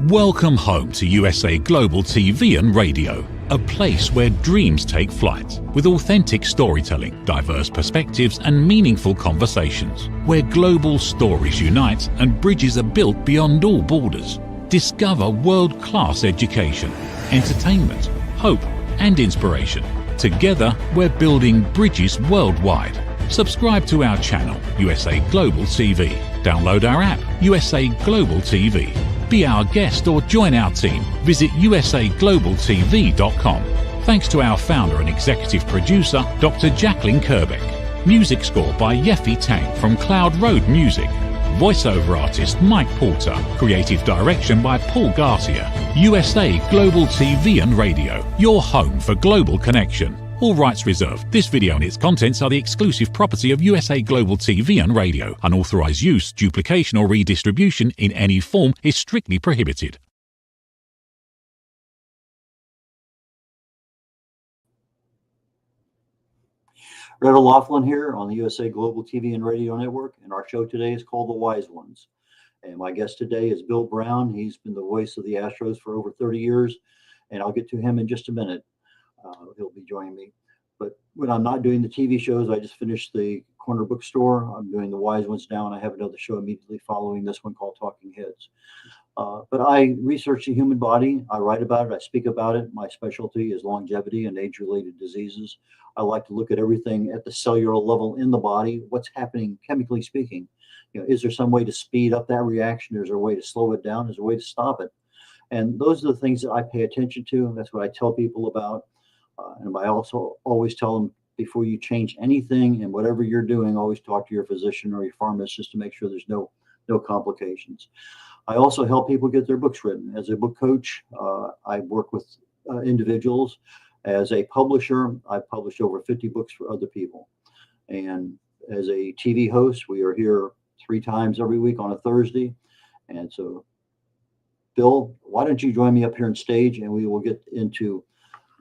Welcome home to USA Global TV and Radio, a place where dreams take flight, with authentic storytelling, diverse perspectives and meaningful conversations, where global stories unite and bridges are built beyond all borders. Discover world-class education, entertainment, hope and inspiration. Together, we're building bridges worldwide. Subscribe to our channel, USA Global TV. Download our app, USA Global TV. Be our guest or join our team. Visit usaglobaltv.com. Thanks to our founder and executive producer, Dr. Jacqueline Kerbeck. Music score by Yeffy Tang from Cloud Road Music. Voiceover artist Mike Porter. Creative direction by Paul Garcia. USA Global TV and Radio, your home for global connection. All rights reserved. This video and its contents are the exclusive property of USA Global TV and Radio. Unauthorized use, duplication or redistribution in any form is strictly prohibited. Red O'Loughlin here on the USA Global TV and Radio Network, and our show today is called The Wise Ones. And my guest today is Bill Brown. He's been the voice of the Astros for over 30 years, and I'll get to him in just a minute. He'll be joining me. But when I'm not doing the TV shows, I just finished the corner bookstore. I'm doing The Wise Ones now, and I have another show immediately following this one called Talking Heads. But I research the human body. I write about it. I speak about it. My specialty is longevity and age-related diseases. I like to look at everything at the cellular level in the body. What's happening chemically speaking? Is there some way to speed up that reaction? Is there a way to slow it down? Is there a way to stop it? And those are the things that I pay attention to. That's what I tell people about. And I also always tell them, before you change anything and whatever you're doing, always talk to your physician or your pharmacist to make sure there's no complications. I also help people get their books written. As a book coach, I work with individuals. As a publisher, I've published over 50 books for other people. And as a TV host, we are here 3 times every week on a Thursday. And so, Bill, why don't you join me up here on stage, and we will get into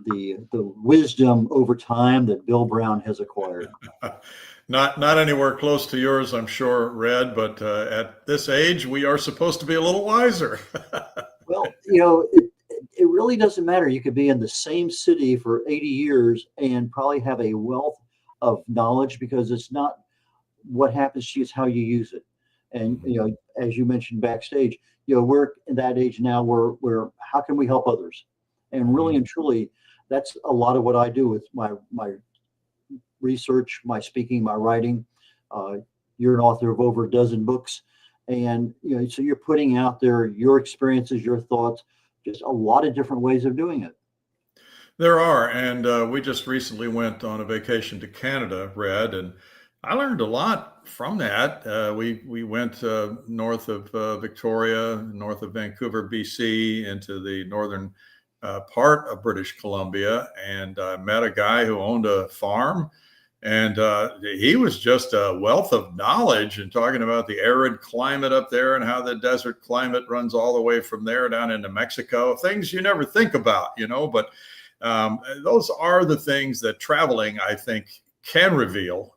the wisdom over time that Bill Brown has acquired. Not anywhere close to yours, I'm sure, Red, but at this age, we are supposed to be a little wiser. Well, it really doesn't matter. You could be in the same city for 80 years and probably have a wealth of knowledge, because it's not what happens to you, it's how you use it. And, as you mentioned backstage, we're in that age now where how can we help others? And really and truly, that's a lot of what I do with my research, my speaking, my writing. You're an author of over a dozen books. And, so you're putting out there your experiences, your thoughts, just a lot of different ways of doing it. There are. And we just recently went on a vacation to Canada, Red, and I learned a lot from that. We went north of Victoria, north of Vancouver, BC, into the northern part of British Columbia, and met a guy who owned a farm, and he was just a wealth of knowledge and talking about the arid climate up there and how the desert climate runs all the way from there down into Mexico, things you never think about, but those are the things that traveling, I think, can reveal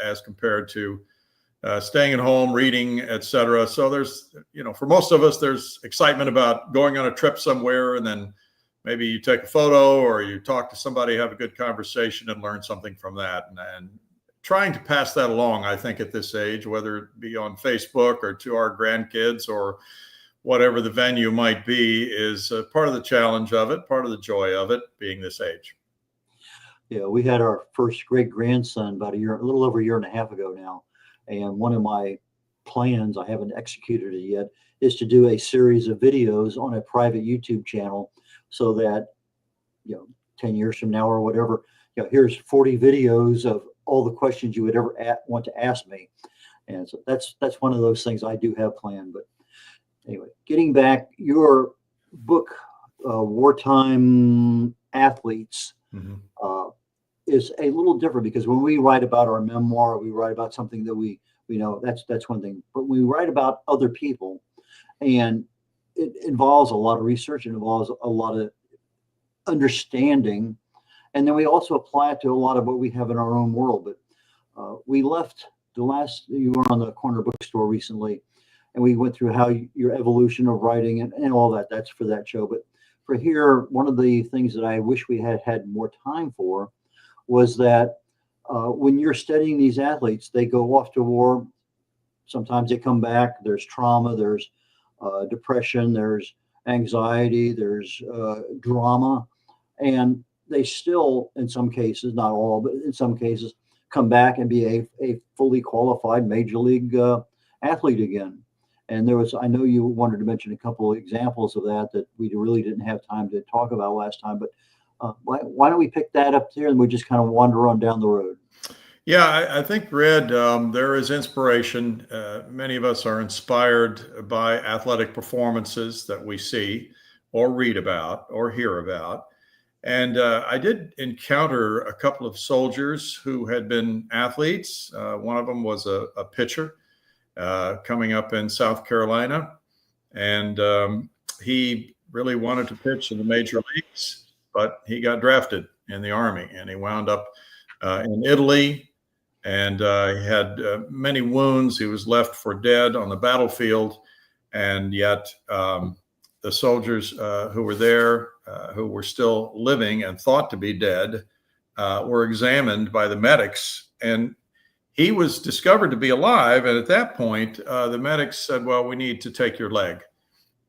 as compared to staying at home, reading, etc. So there's, for most of us, there's excitement about going on a trip somewhere, and then maybe you take a photo or you talk to somebody, have a good conversation and learn something from that. And trying to pass that along, I think, at this age, whether it be on Facebook or to our grandkids or whatever the venue might be, is part of the challenge of it, part of the joy of it, being this age. Yeah, we had our first great grandson about a little over a year and a half ago now. And one of my plans, I haven't executed it yet, is to do a series of videos on a private YouTube channel, so that 10 years from now or whatever, here's 40 videos of all the questions you would ever want to ask me. And so that's one of those things I do have planned. But anyway, getting back, your book, Wartime Athletes, is a little different, because when we write about our memoir, we write about something that we know, that's one thing. But we write about other people, and it involves a lot of research, it involves a lot of understanding, and then we also apply it to a lot of what we have in our own world. But we left you were on the corner bookstore recently, and we went through how your evolution of writing and all that. That's for that show. But for here, one of the things that I wish we had had more time for was that when you're studying these athletes, they go off to war. Sometimes they come back. There's trauma. There's depression. There's anxiety. There's drama. And they still, in some cases, not all, but in some cases, come back and be a fully qualified major league athlete again. And there was, I know you wanted to mention a couple of examples of that we really didn't have time to talk about last time, but why don't we pick that up here and we just kind of wander on down the road? Yeah, I think, Red, there is inspiration. Many of us are inspired by athletic performances that we see or read about or hear about. And I did encounter a couple of soldiers who had been athletes. One of them was a pitcher coming up in South Carolina. And he really wanted to pitch in the major leagues, but he got drafted in the Army, and he wound up in Italy. And he had many wounds. He was left for dead on the battlefield. And yet the soldiers who were there, who were still living and thought to be dead, were examined by the medics. And he was discovered to be alive. And at that point, the medics said, well, we need to take your leg.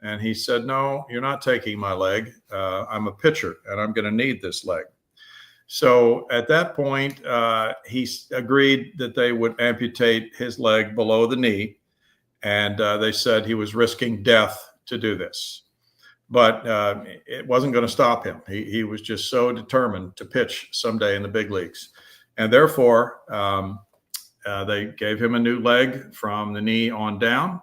And he said, no, you're not taking my leg. I'm a pitcher, and I'm going to need this leg. So at that point, he agreed that they would amputate his leg below the knee. And they said he was risking death to do this. But it wasn't going to stop him. He was just so determined to pitch someday in the big leagues. And therefore, they gave him a new leg from the knee on down.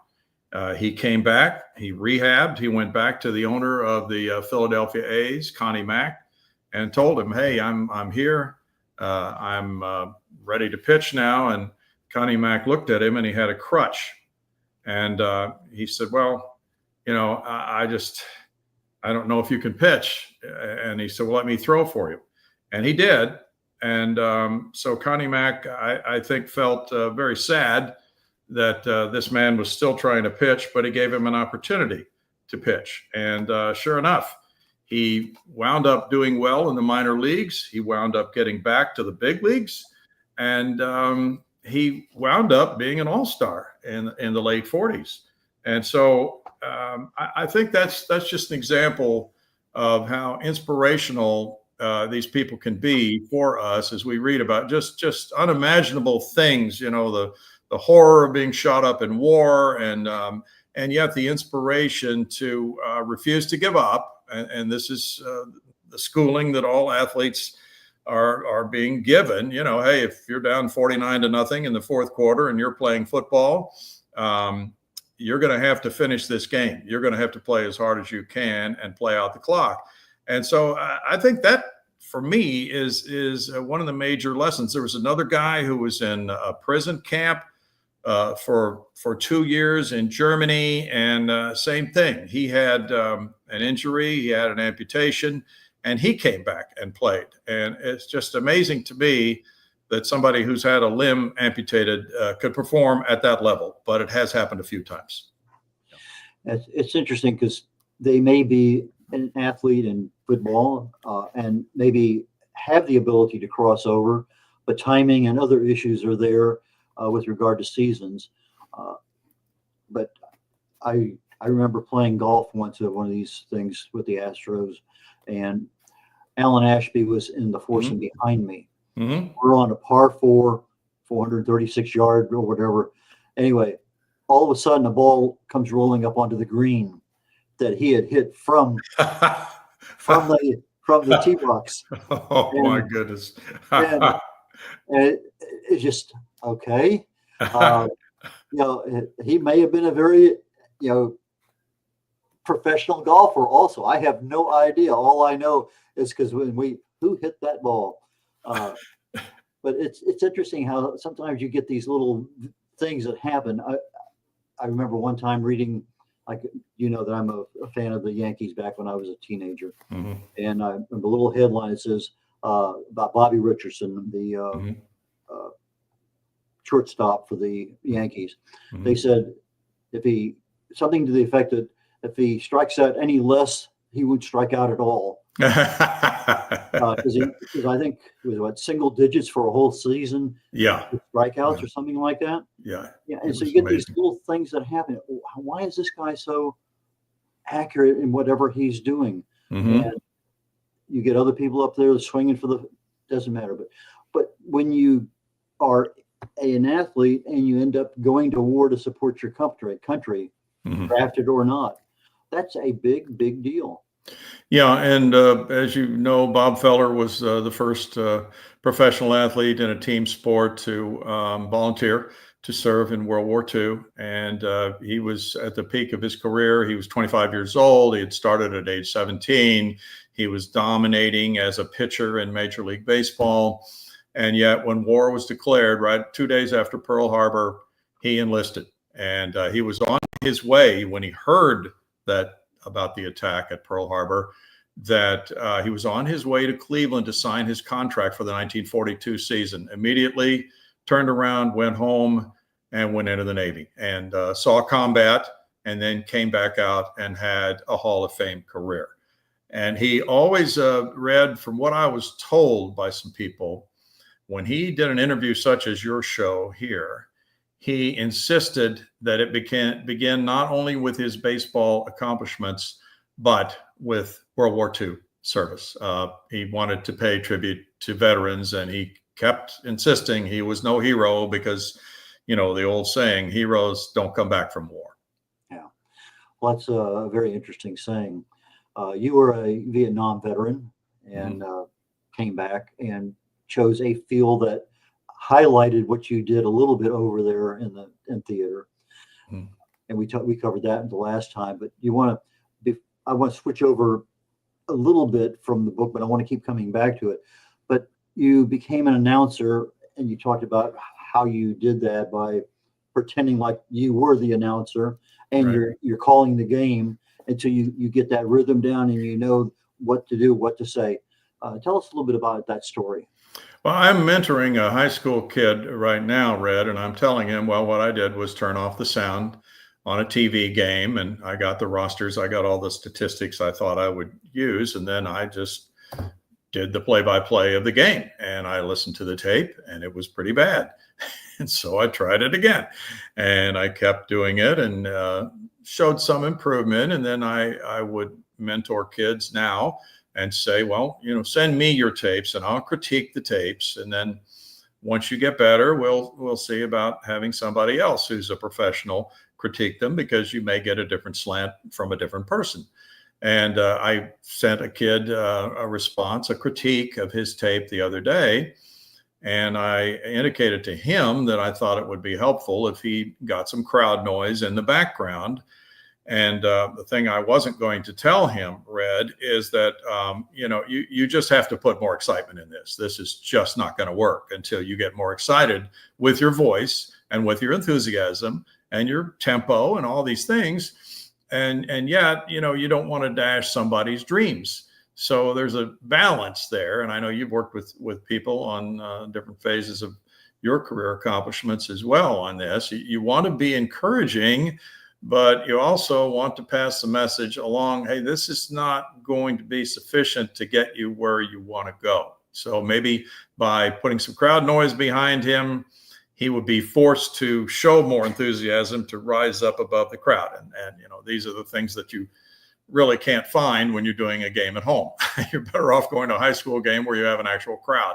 He came back, he rehabbed, he went back to the owner of the Philadelphia A's, Connie Mack, and told him, hey, I'm here. I'm ready to pitch now. And Connie Mack looked at him, and he had a crutch. And he said, well, you know, I don't know if you can pitch. And he said, well, let me throw for you. And he did. And so Connie Mack, I think, felt very sad that this man was still trying to pitch, but he gave him an opportunity to pitch. And sure enough, he wound up doing well in the minor leagues. He wound up getting back to the big leagues. And he wound up being an all-star in the late 40s. And so I think that's just an example of how inspirational these people can be for us as we read about just unimaginable things, you know, the horror of being shot up in war, and yet the inspiration to refuse to give up. And this is the schooling that all athletes are being given. You know, hey, if you're down 49-0 in the fourth quarter and you're playing football, you're going to have to finish this game. You're going to have to play as hard as you can and play out the clock. And so I think that, for me, is one of the major lessons. There was another guy who was in a prison camp for 2 years in Germany, and same thing. He had an injury, he had an amputation, and he came back and played. And it's just amazing to me that somebody who's had a limb amputated could perform at that level, but it has happened a few times. It's interesting because they may be an athlete in football and maybe have the ability to cross over, but timing and other issues are there with regard to seasons. But I remember playing golf once at one of these things with the Astros, and Alan Ashby was in the foursome behind me. Mm-hmm. We're on a par 4, 436 yard or whatever. Anyway, all of a sudden the ball comes rolling up onto the green that he had hit from the tee box. Oh, and, my goodness. and it's just, okay. You know, he may have been a very, you know, professional golfer also. I have no idea. All I know is because who hit that ball? But it's interesting how sometimes you get these little things that happen. I remember one time reading, like, you know, that I'm a fan of the Yankees back when I was a teenager. Mm-hmm. And the little headline, it says about Bobby Richardson, the shortstop for the Yankees. Mm-hmm. They said something to the effect that if he strikes out any less, he would strike out at all. Because I think it was what, single digits for a whole season. Yeah. With strikeouts or something like that. Yeah. Yeah. And so you get these little things that happen. Why is this guy so accurate in whatever he's doing? And you get other people up there swinging for doesn't matter. But when you are an athlete and you end up going to war to support your country, drafted or not, that's a big, big deal. Yeah, and as you know, Bob Feller was the first professional athlete in a team sport to volunteer to serve in World War II. And he was at the peak of his career. He was 25 years old. He had started at age 17. He was dominating as a pitcher in Major League Baseball. And yet when war was declared, right 2 days after Pearl Harbor, he enlisted. And he was on his way when he heard that about the attack at Pearl Harbor, that he was on his way to Cleveland to sign his contract for the 1942 season. Immediately turned around, went home, and went into the Navy and saw combat, and then came back out and had a Hall of Fame career. And he always read, from what I was told by some people, when he did an interview such as your show here, he insisted that it begin not only with his baseball accomplishments, but with World War II service. He wanted to pay tribute to veterans, and he kept insisting he was no hero because, you know, the old saying, heroes don't come back from war. Yeah, well, that's a very interesting saying. You were a Vietnam veteran and came back and chose a field that highlighted what you did a little bit over there in theater, and we covered that in the last time. But I want to switch over a little bit from the book, but I want to keep coming back to it. But you became an announcer, and you talked about how you did that by pretending like you were the announcer, and you're calling the game until you get that rhythm down and you know what to do, what to say. Tell us a little bit about that story. Well, I'm mentoring a high school kid right now, Red, and I'm telling him, well, what I did was turn off the sound on a TV game, and I got the rosters, I got all the statistics I thought I would use, and then I just did the play-by-play of the game, and I listened to the tape, and it was pretty bad. And so I tried it again, and I kept doing it, and showed some improvement. And then I would mentor kids now and say, well, you know, send me your tapes and I'll critique the tapes. And then once you get better, we'll see about having somebody else who's a professional critique them, because you may get a different slant from a different person. And I sent a kid a response, a critique of his tape the other day. And I indicated to him that I thought it would be helpful if he got some crowd noise in the background. And the thing I wasn't going to tell him, Red, is that, you know, you just have to put more excitement in this. This is just not going to work until you get more excited with your voice and with your enthusiasm and your tempo and all these things. And yet, you know, you don't want to dash somebody's dreams. So there's a balance there. And I know you've worked with people on different phases of your career accomplishments as well on this. You want to be encouraging, but you also want to pass the message along, hey, this is not going to be sufficient to get you where you want to go. So maybe by putting some crowd noise behind him, he would be forced to show more enthusiasm to rise up above the crowd. And you know, these are the things that you really can't find when you're doing a game at home. You're better off going to a high school game where you have an actual crowd.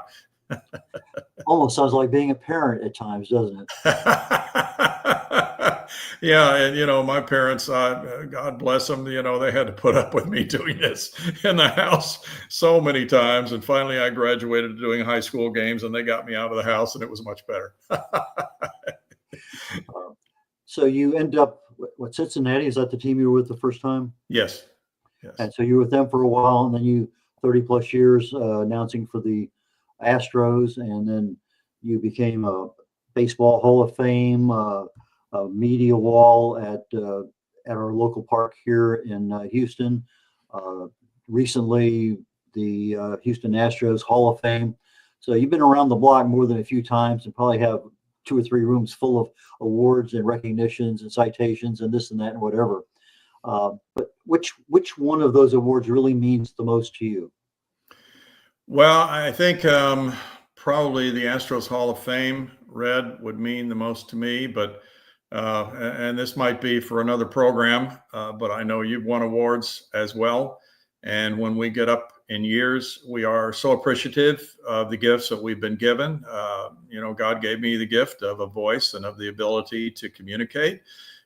Almost sounds like being a parent at times, doesn't it? Yeah. And, you know, my parents, God bless them, you know, they had to put up with me doing this in the house so many times. And finally, I graduated to doing high school games, and they got me out of the house, and it was much better. So you end up, what, Cincinnati? Is that the team you were with the first time? Yes. Yes. And so you were with them for a while, and then you 30 plus years announcing for the Astros, and then you became a baseball Hall of Fame, a media wall at our local park here in Houston. Recently, the Houston Astros Hall of Fame. So you've been around the block more than a few times, and probably have 2 or 3 rooms full of awards and recognitions and citations and this and that and whatever. But which one of those awards really means the most to you? Well, I think probably the Astros Hall of Fame, Red, would mean the most to me. But and this might be for another program, but I know you've won awards as well. And when we get up in years, we are so appreciative of the gifts that we've been given. God gave me the gift of a voice and of the ability to communicate.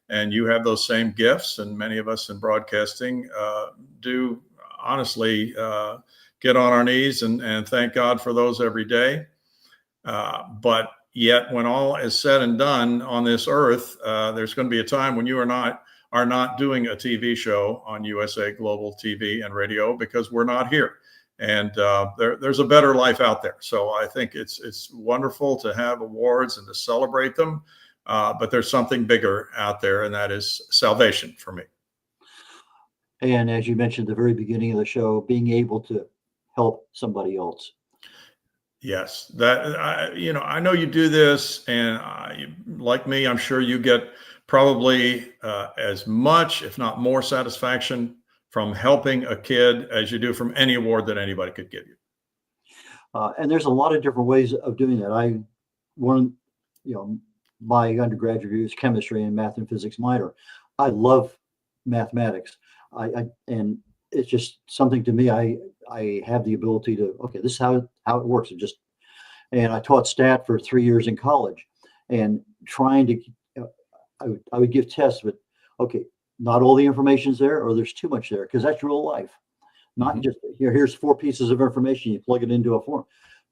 And you have those same gifts. And many of us in broadcasting do honestly get on our knees and thank God for those every day. But yet, when all is said and done on this earth, there's going to be a time when you are not doing a TV show on USA Global TV and radio because we're not here. And there's a better life out there. So I think it's wonderful to have awards and to celebrate them. But there's something bigger out there, and that is salvation for me. And as you mentioned at the very beginning of the show, being able to help somebody else. Yes, that I know you do this, and like me, I'm sure you get probably as much, if not more, satisfaction from helping a kid as you do from any award that anybody could give you. And there's a lot of different ways of doing that. My undergraduate degree is chemistry and math and physics minor. I love mathematics. And it's just something to me. I have the ability to, okay, this is how it works. And I taught stat for 3 years in college, and trying to, I would give tests, but okay, not all the information's there, or there's too much there, because that's real life. Not just here's 4 pieces of information, you plug it into a form,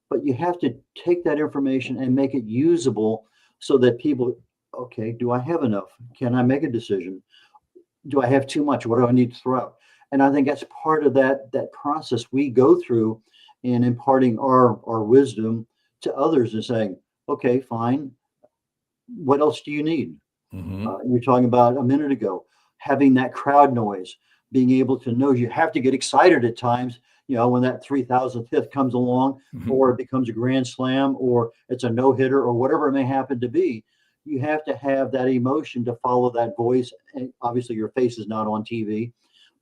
but you have to take that information and make it usable so that people, okay, do I have enough? Can I make a decision? Do I have too much? What do I need to throw out? And I think that's part of that process we go through in imparting our wisdom to others and saying, okay, fine. What else do you need? You were talking about a minute ago, having that crowd noise, being able to know you have to get excited at times, when that 3,000th hit comes along, or it becomes a grand slam, or it's a no-hitter, or whatever it may happen to be. You have to have that emotion to follow that voice. And obviously your face is not on TV,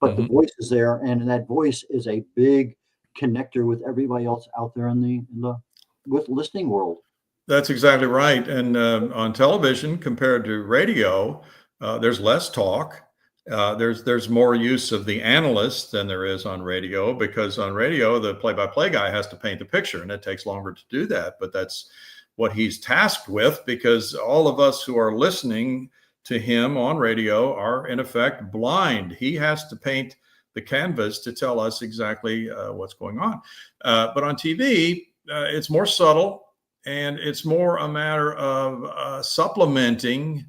but the voice is there, and that voice is a big connector with everybody else out there in the with listening world. That's exactly right. And on television compared to radio, there's less talk. There's more use of the analyst than there is on radio, because on radio, the play-by-play guy has to paint the picture, and it takes longer to do that. But that's what he's tasked with, because all of us who are listening to him on radio are in effect blind. He has to paint the canvas to tell us exactly what's going on. But on TV, it's more subtle, and it's more a matter of supplementing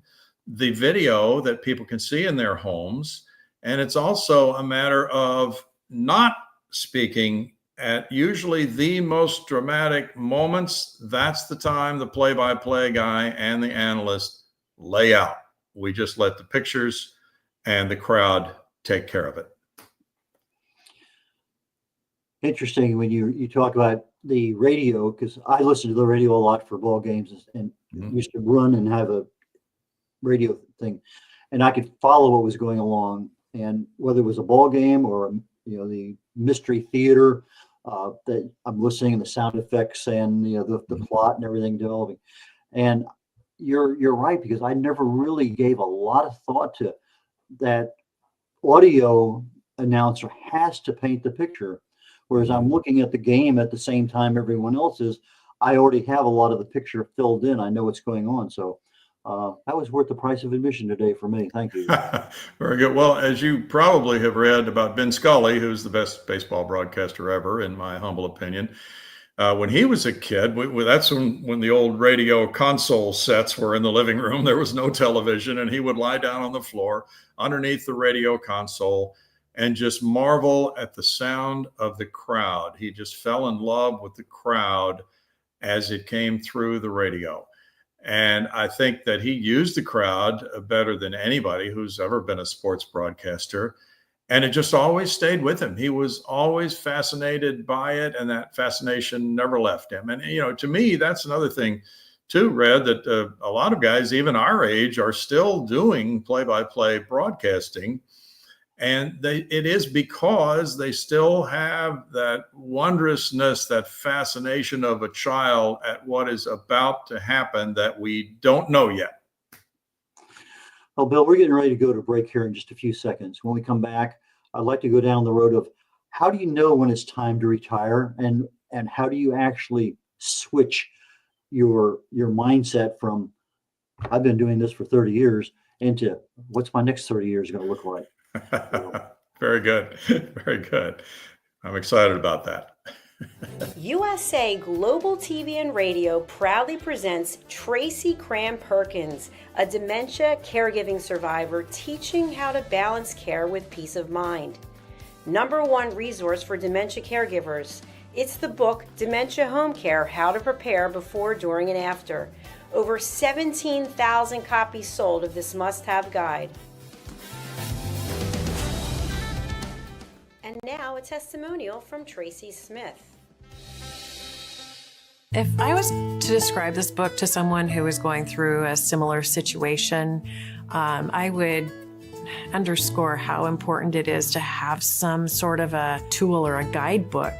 the video that people can see in their homes. And it's also a matter of not speaking at usually the most dramatic moments. That's the time the play-by-play guy and the analyst lay out. We just let the pictures and the crowd take care of it. Interesting when you talk about the radio, because I listen to the radio a lot for ball games, and used to run and have a radio thing, and I could follow what was going along, and whether it was a ball game or the mystery theater that I'm listening, and the sound effects and the plot and everything developing. And you're right, because I never really gave a lot of thought to that. Audio announcer has to paint the picture, whereas I'm looking at the game at the same time everyone else is. I already have a lot of the picture filled in. I know what's going on. So that was worth the price of admission today for me. Thank you. Very good. Well, as you probably have read about Vin Scully, who's the best baseball broadcaster ever, in my humble opinion, when he was a kid, that's when the old radio console sets were in the living room. There was no television, and he would lie down on the floor underneath the radio console and just marvel at the sound of the crowd. He just fell in love with the crowd as it came through the radio. And I think that he used the crowd better than anybody who's ever been a sports broadcaster. And it just always stayed with him. He was always fascinated by it, and that fascination never left him. And, to me, that's another thing too, Red, that a lot of guys, even our age, are still doing play-by-play broadcasting. And it is because they still have that wondrousness, that fascination of a child at what is about to happen that we don't know yet. Well, Bill, we're getting ready to go to break here in just a few seconds. When we come back, I'd like to go down the road of how do you know when it's time to retire, and how do you actually switch your mindset from I've been doing this for 30 years into what's my next 30 years going to look like? Very good. Very good. I'm excited about that. USA Global TV and Radio proudly presents Tracy Cram Perkins, a dementia caregiving survivor teaching how to balance care with peace of mind. #1 resource for dementia caregivers. It's the book Dementia Home Care: How to Prepare Before, During, and After. Over 17,000 copies sold of this must-have guide. And now a testimonial from Tracy Smith. If I was to describe this book to someone who is going through a similar situation, I would underscore how important it is to have some sort of a tool or a guidebook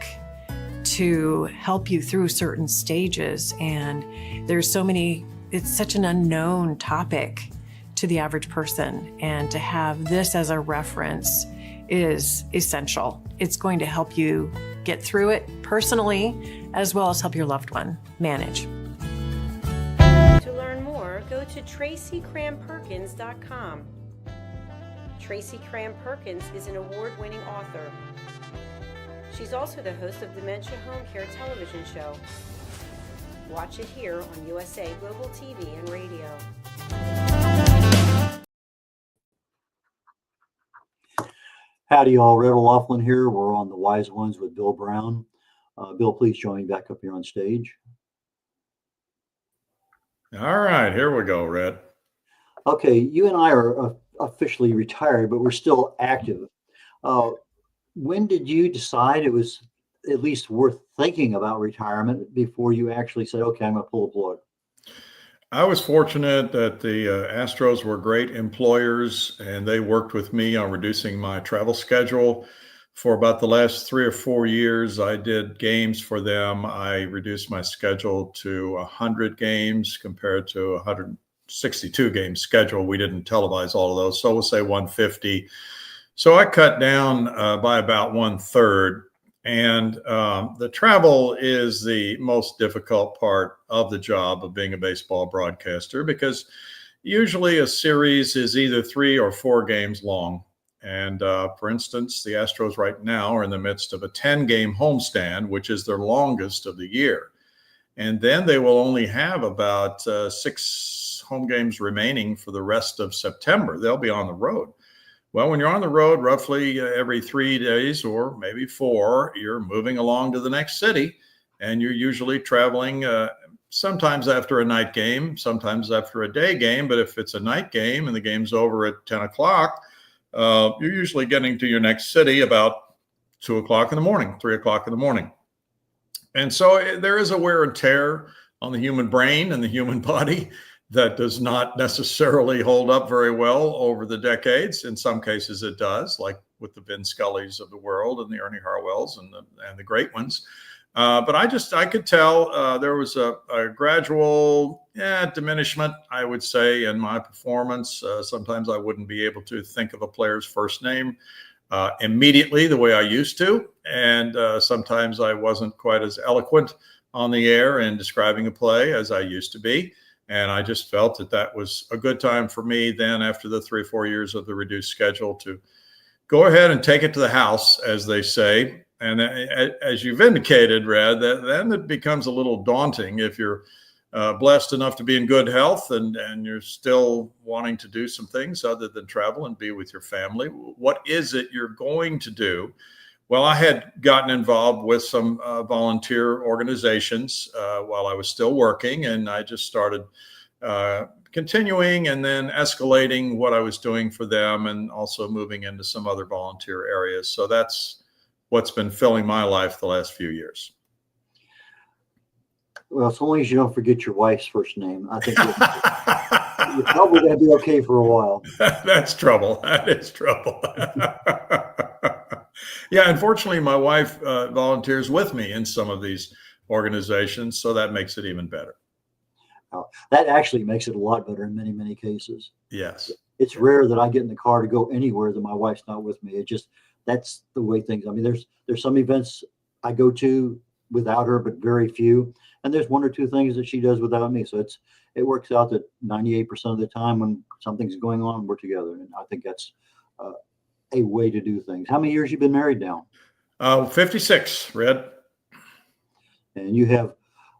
to help you through certain stages. And there's so many, it's such an unknown topic to the average person. And to have this as a reference is essential. It's going to help you get through it personally, as well as help your loved one manage. To learn more, go to tracycramperkins.com. Tracy Cram Perkins is an award-winning author. She's also the host of Dementia Home Care television show. Watch it here on USA Global TV and Radio. Howdy, all. Red Laughlin here. We're on The Wise Ones with Bill Brown. Bill, please join me back up here on stage. All right, here we go, Red. Okay, you and I are officially retired, but we're still active. When did you decide it was at least worth thinking about retirement before you actually said, okay, I'm going to pull the plug? I was fortunate that the Astros were great employers, and they worked with me on reducing my travel schedule. For about the last 3 or 4 years, I did games for them. I reduced my schedule to 100 games compared to 162 game schedule. We didn't televise all of those, so we'll say 150. So I cut down by about 1/3. And the travel is the most difficult part of the job of being a baseball broadcaster, because usually a series is either 3 or 4 games long. And for instance, the Astros right now are in the midst of a 10-game homestand, which is their longest of the year. And then they will only have about 6 home games remaining for the rest of September. They'll be on the road. Well, when you're on the road roughly every 3 days or maybe 4, you're moving along to the next city, and you're usually traveling sometimes after a night game, sometimes after a day game. But if it's a night game and the game's over at 10 o'clock, you're usually getting to your next city about 2 o'clock in the morning, 3 o'clock in the morning. And so there is a wear and tear on the human brain and the human body that does not necessarily hold up very well over the decades. In some cases it does, like with the Vin Scullys of the world and the Ernie Harwells and the great ones. But I could tell there was a gradual diminishment, I would say, in my performance. Sometimes I wouldn't be able to think of a player's first name immediately the way I used to. And sometimes I wasn't quite as eloquent on the air in describing a play as I used to be. And I just felt that was a good time for me then, after the 3 or 4 years of the reduced schedule, to go ahead and take it to the house, as they say. And as you've indicated, Red, then it becomes a little daunting if you're blessed enough to be in good health and you're still wanting to do some things other than travel and be with your family. What is it you're going to do? Well, I had gotten involved with some volunteer organizations while I was still working, and I just started continuing and then escalating what I was doing for them, and also moving into some other volunteer areas. So that's what's been filling my life the last few years. Well, as long as you don't forget your wife's first name, I think you're probably going to be okay for a while. That's trouble. That is trouble. Yeah, unfortunately, my wife volunteers with me in some of these organizations, so that makes it even better. That actually makes it a lot better in many, many cases. Yes. It's rare that I get in the car to go anywhere that my wife's not with me. It just, that's the way things, I mean, there's some events I go to without her, but very few. And there's one or two things that she does without me. So it works out that 98% of the time when something's going on, we're together. And I think that's a way to do things. How many years you been married now? 56, Red. And you have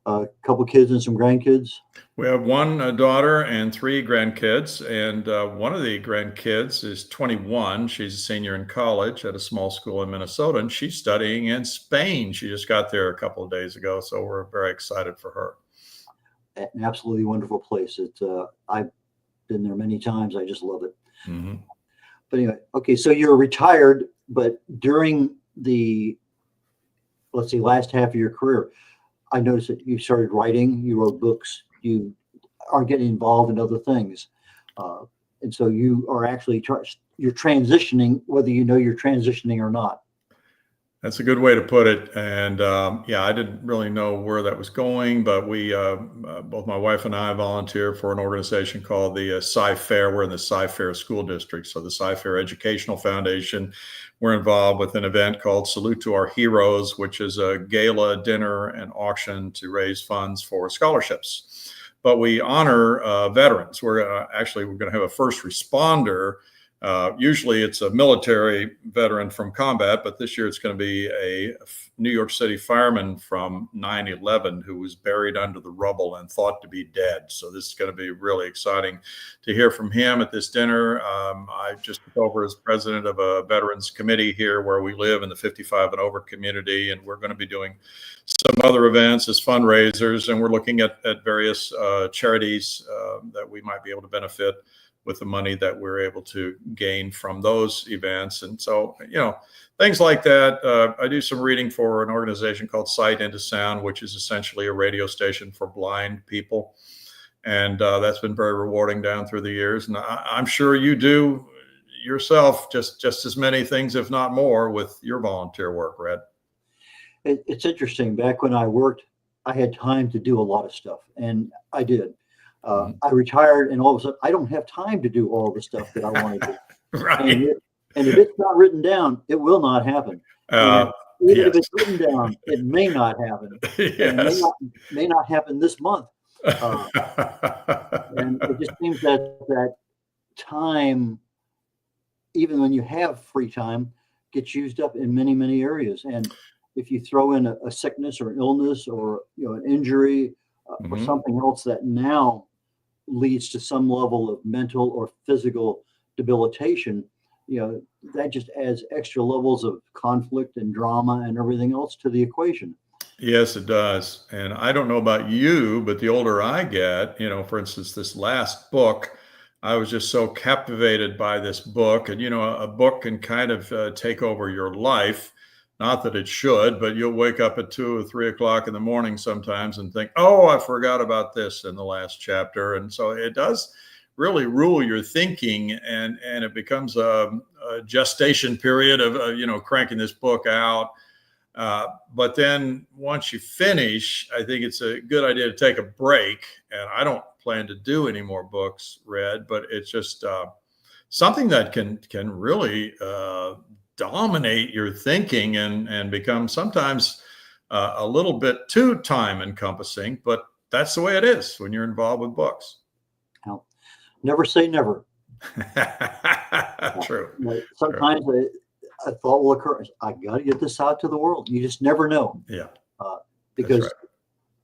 a couple kids and some grandkids? We have one daughter and 3 grandkids, and one of the grandkids is 21. She's a senior in college at a small school in Minnesota, and she's studying in Spain. She just got there a couple of days ago, so we're very excited for her. An absolutely wonderful place. I've been there many times. I just love it. Mm-hmm. But anyway, okay, so you're retired, but during the, let's see, last half of your career, I noticed that you started writing, you wrote books, you are getting involved in other things. And so you are actually, you're transitioning, whether you know you're transitioning or not. That's a good way to put it. And yeah, I didn't really know where that was going, but we, both my wife and I volunteer for an organization called the Sci-Fair. We're in the Sci-Fair School District. So the Sci-Fair Educational Foundation, we're involved with an event called Salute to Our Heroes, which is a gala, dinner, and auction to raise funds for scholarships. But we honor veterans. We're going to have a first responder. Usually it's a military veteran from combat, but this year it's going to be a New York City fireman from 9/11 who was buried under the rubble and thought to be dead. So this is going to be really exciting to hear from him at this dinner. I just took over as president of a veterans committee here where we live in the 55 and over community, and we're going to be doing some other events as fundraisers, and we're looking at various charities that we might be able to benefit with the money that we're able to gain from those events. And so, things like that. I do some reading for an organization called Sight into Sound, which is essentially a radio station for blind people. And that's been very rewarding down through the years. And I'm sure you do yourself just as many things, if not more, with your volunteer work, Red. It's interesting. Back when I worked, I had time to do a lot of stuff, and I did. I retired, and all of a sudden, I don't have time to do all the stuff that I want to do. Right. And if it's not written down, it will not happen. Even if it's written down, it may not happen. Yes. It may not happen this month. And it just seems that time, even when you have free time, gets used up in many, many areas. And if you throw in a sickness or an illness or an injury or something else that now leads to some level of mental or physical debilitation, that just adds extra levels of conflict and drama and everything else to the equation. Yes, it does. And I don't know about you, but the older I get, for instance, this last book, I was just so captivated by this book. And, a book can kind of take over your life. Not that it should, but you'll wake up at 2 or 3 o'clock in the morning sometimes and think, oh, I forgot about this in the last chapter. And so it does really rule your thinking, and it becomes a gestation period of cranking this book out. But then once you finish, I think it's a good idea to take a break. And I don't plan to do any more books, Red, but it's just something that can really dominate your thinking and become sometimes a little bit too time encompassing, but that's the way it is when you're involved with books. Now, never say never. True. Sometimes a thought will occur. I got to get this out to the world. You just never know. Yeah. Because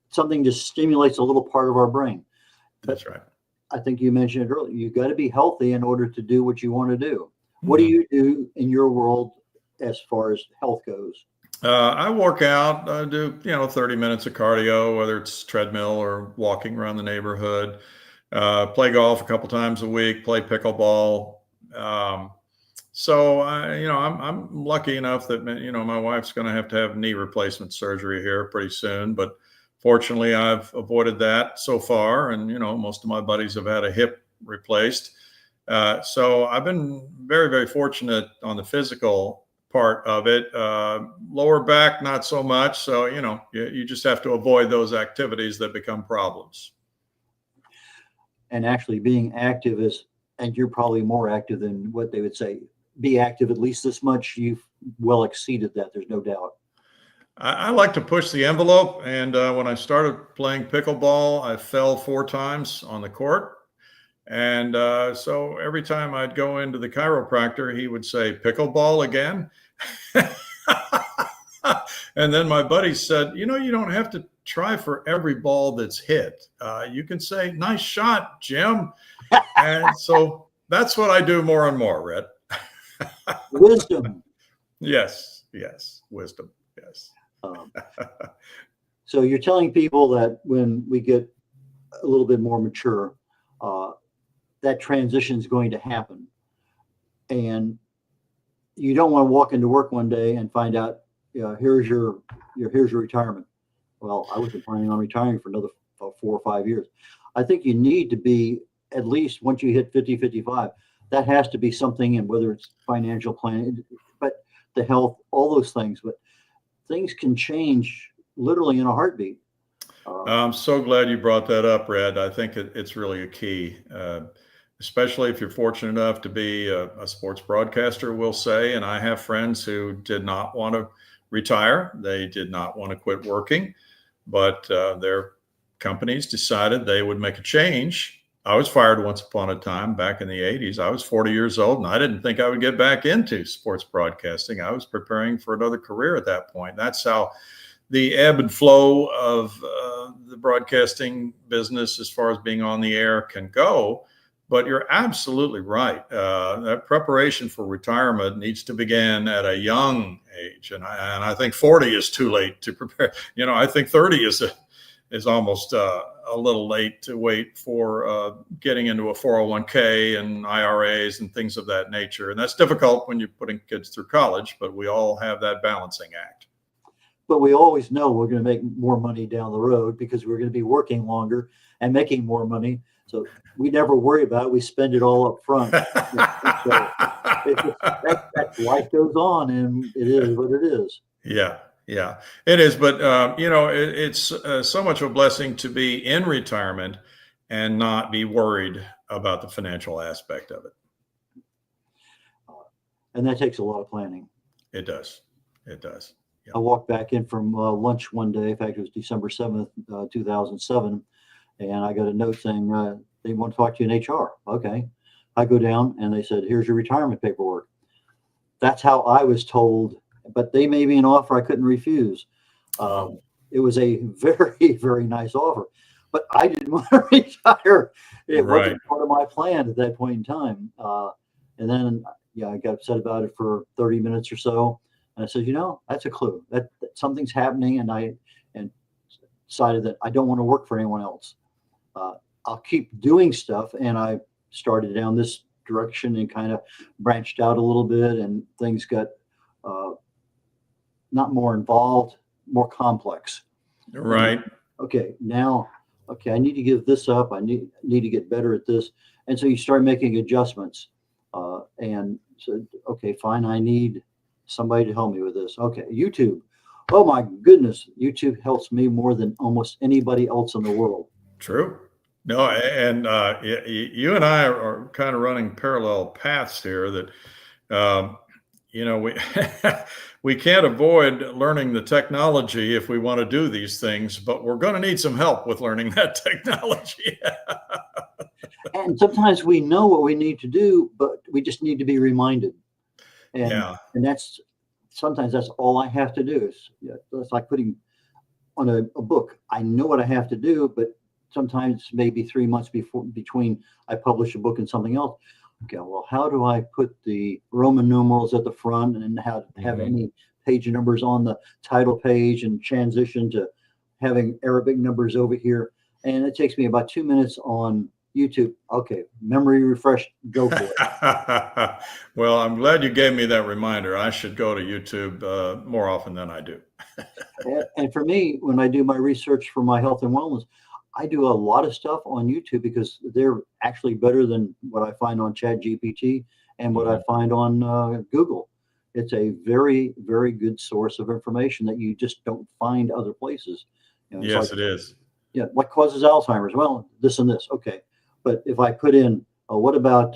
something just stimulates a little part of our brain. That's right. I think you mentioned it earlier. You've got to be healthy in order to do what you want to do. What do you do in your world as far as health goes? I work out. I do, 30 minutes of cardio, whether it's treadmill or walking around the neighborhood. Play golf a couple times a week. Play pickleball. So I'm lucky enough that my wife's going to have knee replacement surgery here pretty soon. But Fortunately, I've avoided that so far. And, most of my buddies have had a hip replaced. So I've been very, very fortunate on the physical part of it. Lower back, not so much. So, you just have to avoid those activities that become problems. And actually being active and you're probably more active than what they would say, be active at least this much. You've well exceeded that. There's no doubt. I like to push the envelope. And when I started playing pickleball, I fell 4 times on the court. And so every time I'd go into the chiropractor, he would say, "Pickleball again?" And then my buddy said, "You don't have to try for every ball that's hit. You can say, 'Nice shot, Jim.'" And so that's what I do more and more, Red. Wisdom. Yes, wisdom, yes. So you're telling people that when we get a little bit more mature, that transition is going to happen, and you don't want to walk into work one day and find out, here's your retirement. Well, I wasn't planning on retiring for another 4 or 5 years. I think you need to be, at least once you hit 50, 55, that has to be something, and whether it's financial planning, but the health, all those things. But things can change literally in a heartbeat. I'm so glad you brought that up, Red. I think it's really a key, especially if you're fortunate enough to be a sports broadcaster, we'll say. And I have friends who did not want to retire. They did not want to quit working, but their companies decided they would make a change. I was fired once upon a time back in the 80s. I was 40 years old, and I didn't think I would get back into sports broadcasting. I was preparing for another career at that point. That's how the ebb and flow of the broadcasting business, as far as being on the air, can go. But you're absolutely right. That preparation for retirement needs to begin at a young age. And I think 40 is too late to prepare. I think 30 is almost a little late to wait for getting into a 401k and IRAs and things of that nature. And that's difficult when you're putting kids through college, but we all have that balancing act. But we always know we're going to make more money down the road because we're going to be working longer and making more money. So we never worry about it. We spend it all up front. So that life goes on, and it is what it is. Yeah, it is. But, it's so much of a blessing to be in retirement and not be worried about the financial aspect of it. And that takes a lot of planning. It does. Yeah. I walked back in from lunch one day. In fact, it was December 7th, 2007. And I got a note saying they want to talk to you in HR. Okay. I go down and they said, "Here's your retirement paperwork." That's how I was told, but they made me an offer I couldn't refuse. It was a very, very nice offer, but I didn't want to retire. It wasn't part of my plan at that point in time. And then, I got upset about it for 30 minutes or so. And I said, that's a clue that something's happening. And I decided that I don't want to work for anyone else. I'll keep doing stuff. And I started down this direction and kind of branched out a little bit, and things got not more involved, more complex. Right. And, I need to give this up. I need to get better at this. And so you start making adjustments and said, okay, fine. I need somebody to help me with this. Okay. YouTube. Oh my goodness. YouTube helps me more than almost anybody else in the world. True. No, and you and I are kind of running parallel paths here that, we can't avoid learning the technology if we want to do these things, but we're going to need some help with learning that technology. And sometimes we know what we need to do, but we just need to be reminded. And that's sometimes that's all I have to do. It's like putting on a book. I know what I have to do, but sometimes maybe 3 months between I publish a book and something else. Okay, well, how do I put the Roman numerals at the front and how to have any page numbers on the title page and transition to having Arabic numbers over here? And it takes me about 2 minutes on YouTube. Okay, memory refresh, go for it. Well, I'm glad you gave me that reminder. I should go to YouTube more often than I do. And for me, when I do my research for my health and wellness, I do a lot of stuff on YouTube because they're actually better than what I find on Chat GPT and what I find on Google. It's a very, very good source of information that you just don't find other places. It's Yes, like, it is. yeah, what causes Alzheimer's? Well, this and this. Okay. But if I put in, what about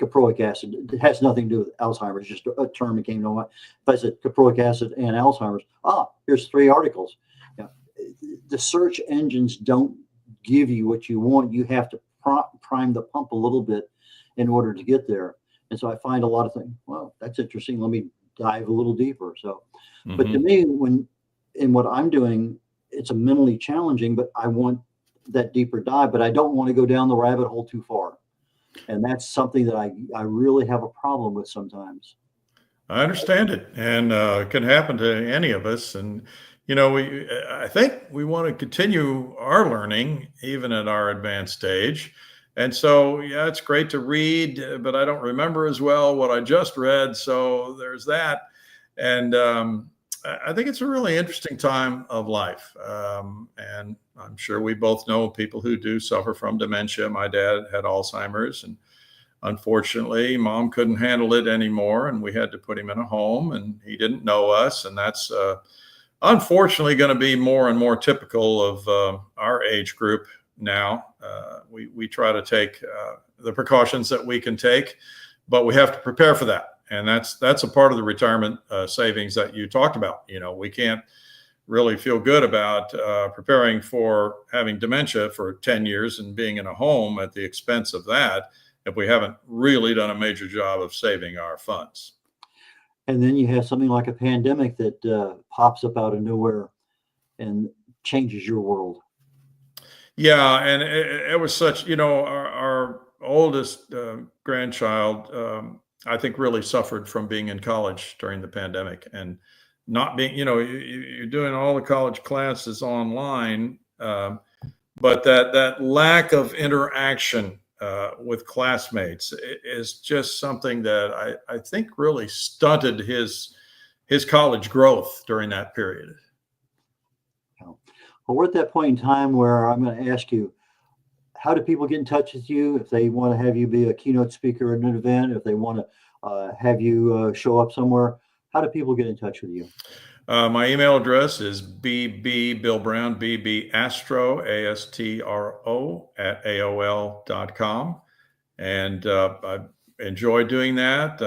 caproic acid? It has nothing to do with Alzheimer's, just a term that came to mind. If I said caproic acid and Alzheimer's, here's 3 articles. The search engines don't give you what you want. You have to prime the pump a little bit in order to get there. And so I find a lot of things, well, that's interesting. Let me dive a little deeper. So, but to me, in what I'm doing, it's a mentally challenging, but I want that deeper dive, but I don't want to go down the rabbit hole too far. And that's something that I really have a problem with sometimes. I understand it, and it can happen to any of us. And I think we want to continue our learning even at our advanced stage. And so, yeah, it's great to read, but I don't remember as well what I just read. So there's that. And I think it's a really interesting time of life. And I'm sure we both know people who do suffer from dementia. My dad had Alzheimer's, and unfortunately, Mom couldn't handle it anymore, and we had to put him in a home, and he didn't know us. And that's unfortunately going to be more and more typical of our age group now. We try to take the precautions that we can take, but we have to prepare for that. And that's a part of the retirement savings that you talked about. We can't really feel good about preparing for having dementia for 10 years and being in a home at the expense of that if we haven't really done a major job of saving our funds. And then you have something like a pandemic that pops up out of nowhere and changes your world. Yeah, and it was such, our oldest grandchild, I think really suffered from being in college during the pandemic and not being, you're doing all the college classes online, but that lack of interaction with classmates is just something that I think really stunted his college growth during that period. Well, we're at that point in time where I'm going to ask you, how do people get in touch with you if they want to have you be a keynote speaker at an event, if they want to have you show up somewhere? How do people get in touch with you? My email address is bbillbrown, bbastro, ASTRO at AOL.com. And I enjoy doing that.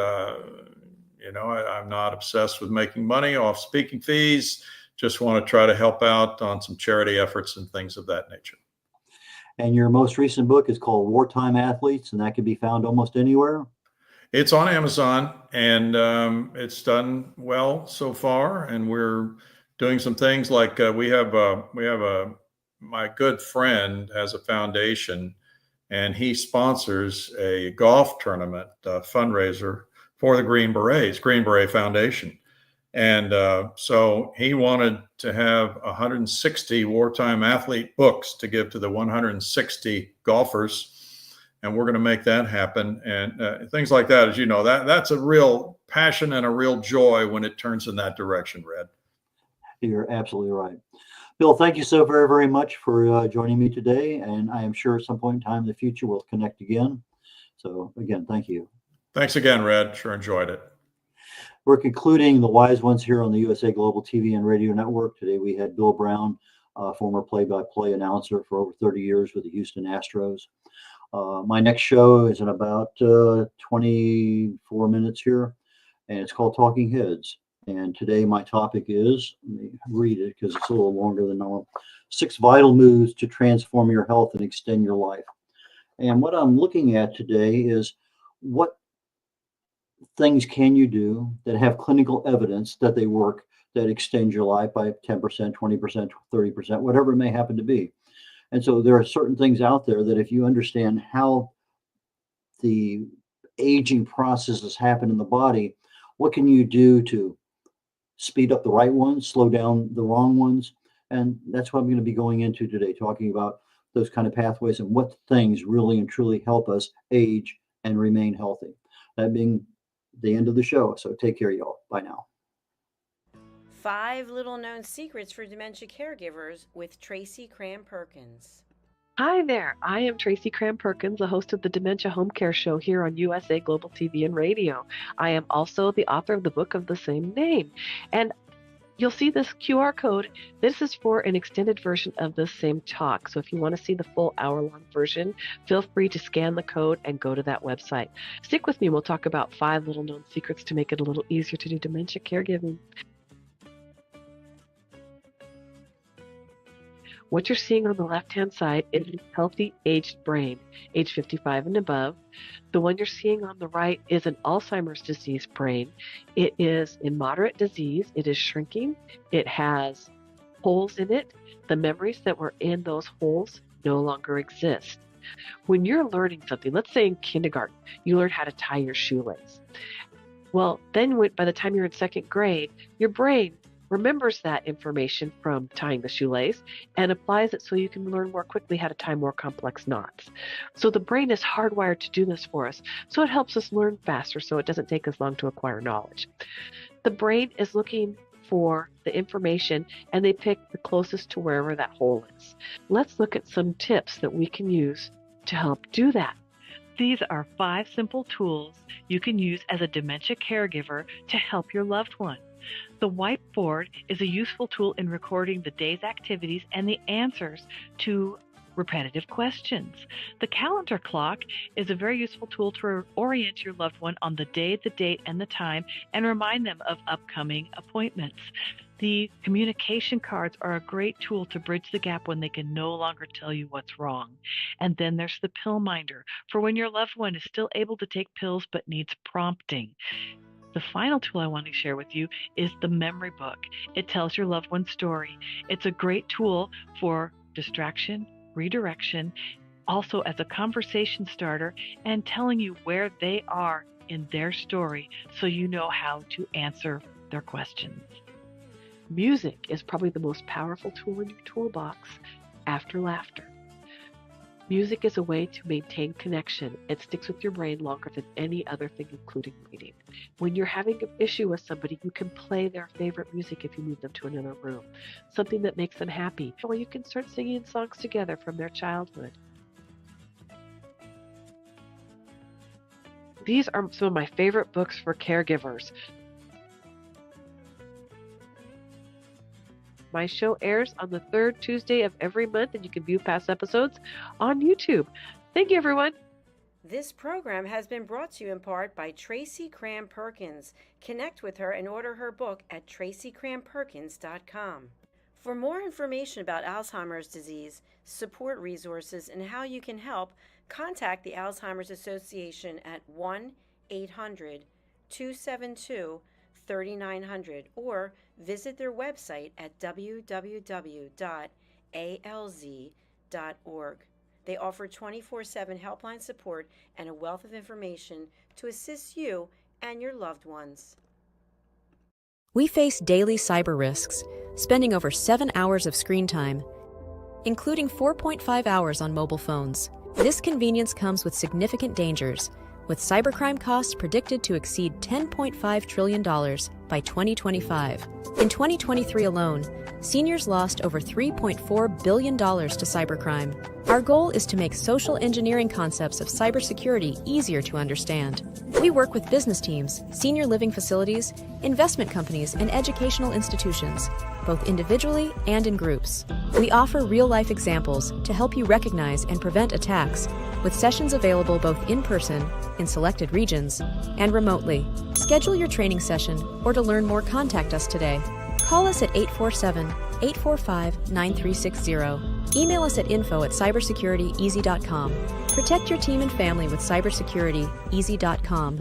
I'm not obsessed with making money off speaking fees. Just want to try to help out on some charity efforts and things of that nature. And your most recent book is called Wartime Athletes, and that can be found almost anywhere. It's on Amazon, and it's done well so far. And we're doing some things like my good friend has a foundation, and he sponsors a golf tournament fundraiser for the Green Beret Foundation. And so he wanted to have 160 wartime athlete books to give to the 160 golfers. And we're going to make that happen. And things like that, as you know, that's a real passion and a real joy when it turns in that direction, Red. You're absolutely right. Bill, thank you so very, very much for joining me today. And I am sure at some point in time in the future, we'll connect again. So again, thank you. Thanks again, Red. Sure enjoyed it. We're concluding the Wise Ones here on the USA Global TV and Radio Network. Today we had Bill Brown, former play-by-play announcer for over 30 years with the Houston Astros. My next show is in about 24 minutes here, and it's called Talking Heads. And today my topic is, let me read it because it's a little longer than normal, 6 vital moves to transform your health and extend your life. And what I'm looking at today is what things can you do that have clinical evidence that they work, that extend your life by 10%, 20%, 30%, whatever it may happen to be. And so there are certain things out there that if you understand how the aging processes happen in the body, what can you do to speed up the right ones, slow down the wrong ones? And that's what I'm going to be going into today, talking about those kind of pathways and what things really and truly help us age and remain healthy. That being the end of the show. So take care, y'all. Bye now. 5 Little Known Secrets for Dementia Caregivers with Tracy Cram-Perkins. Hi there, I am Tracy Cram-Perkins, the host of the Dementia Home Care Show here on USA Global TV and Radio. I am also the author of the book of the same name. And you'll see this QR code. This is for an extended version of the same talk. So if you want to see the full hour-long version, feel free to scan the code and go to that website. Stick with me. We'll talk about 5 little known secrets to make it a little easier to do dementia caregiving. What you're seeing on the left-hand side is a healthy aged brain, age 55 and above. The one you're seeing on the right is an Alzheimer's disease brain. It is in moderate disease. It is shrinking. It has holes in it. The memories that were in those holes no longer exist. When you're learning something, let's say in kindergarten, you learn how to tie your shoelace. Well, then by the time you're in 2nd grade, your brain remembers that information from tying the shoelace and applies it so you can learn more quickly how to tie more complex knots. So the brain is hardwired to do this for us. So it helps us learn faster so it doesn't take us long to acquire knowledge. The brain is looking for the information and they pick the closest to wherever that hole is. Let's look at some tips that we can use to help do that. These are 5 simple tools you can use as a dementia caregiver to help your loved one. The whiteboard is a useful tool in recording the day's activities and the answers to repetitive questions. The calendar clock is a very useful tool to orient your loved one on the day, the date, and the time, and remind them of upcoming appointments. The communication cards are a great tool to bridge the gap when they can no longer tell you what's wrong. And then there's the pill minder, for when your loved one is still able to take pills but needs prompting. The final tool I want to share with you is the memory book. It tells your loved one's story. It's a great tool for distraction, redirection, also as a conversation starter, and telling you where they are in their story so you know how to answer their questions. Music is probably the most powerful tool in your toolbox after laughter. Music is a way to maintain connection. It sticks with your brain longer than any other thing, including reading. When you're having an issue with somebody, you can play their favorite music if you move them to another room, something that makes them happy, or you can start singing songs together from their childhood. These are some of my favorite books for caregivers. My show airs on the 3rd Tuesday of every month, and you can view past episodes on YouTube. Thank you, everyone. This program has been brought to you in part by Tracy Cram-Perkins. Connect with her and order her book at tracycramperkins.com. For more information about Alzheimer's disease, support resources, and how you can help, contact the Alzheimer's Association at 1-800-272-3900 or visit their website at www.alz.org. They offer 24/7 helpline support and a wealth of information to assist you and your loved ones. We face daily cyber risks, spending over 7 hours of screen time, including 4.5 hours on mobile phones. This convenience comes with significant dangers, with cybercrime costs predicted to exceed $10.5 trillion by 2025. In 2023 alone, seniors lost over $3.4 billion to cybercrime. Our goal is to make social engineering concepts of cybersecurity easier to understand. We work with business teams, senior living facilities, investment companies, and educational institutions, both individually and in groups. We offer real-life examples to help you recognize and prevent attacks, with sessions available both in person, in selected regions, and remotely. Schedule your training session, or to learn more, contact us today. Call us at 847-845-9360. Email us at info@cybersecurityeasy.com. Protect your team and family with cybersecurityeasy.com.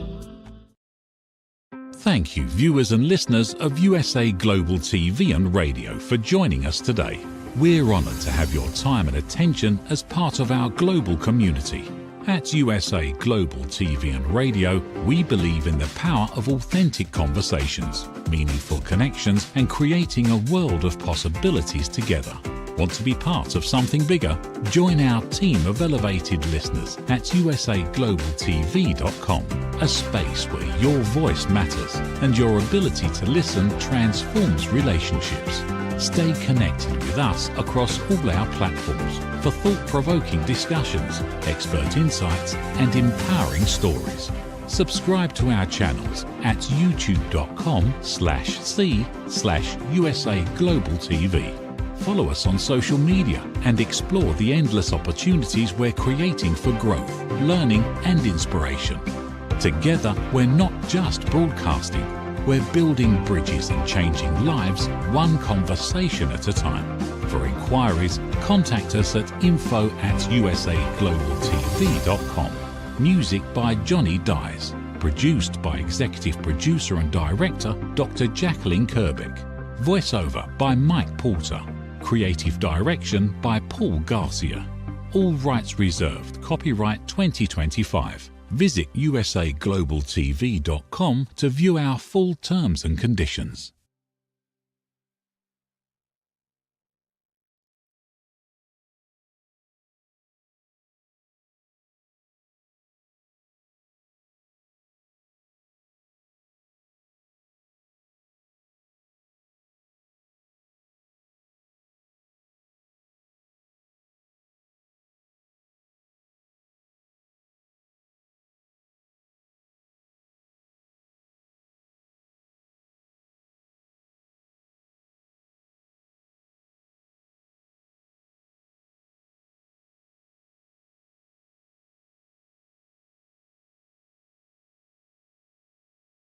Thank you, viewers and listeners of USA Global TV and Radio, for joining us today. We're honored to have your time and attention as part of our global community. At USA Global TV and Radio, we believe in the power of authentic conversations, meaningful connections, and creating a world of possibilities together. Want to be part of something bigger? Join our team of elevated listeners at usaglobaltv.com, a space where your voice matters and your ability to listen transforms relationships. Stay connected with us across all our platforms for thought-provoking discussions, expert insights, and empowering stories. Subscribe to our channels at youtube.com/c/USA Global TV. Follow us on social media and explore the endless opportunities we're creating for growth, learning, and inspiration. Together, we're not just broadcasting, we're building bridges and changing lives one conversation at a time. For inquiries, contact us at info@usaglobaltv.com. Music by Johnny Dies. Produced by Executive Producer and Director Dr. Jacqueline Kerbeck. Voiceover by Mike Porter. Creative Direction by Paul Garcia. All rights reserved. Copyright 2025. Visit usaglobaltv.com to view our full terms and conditions.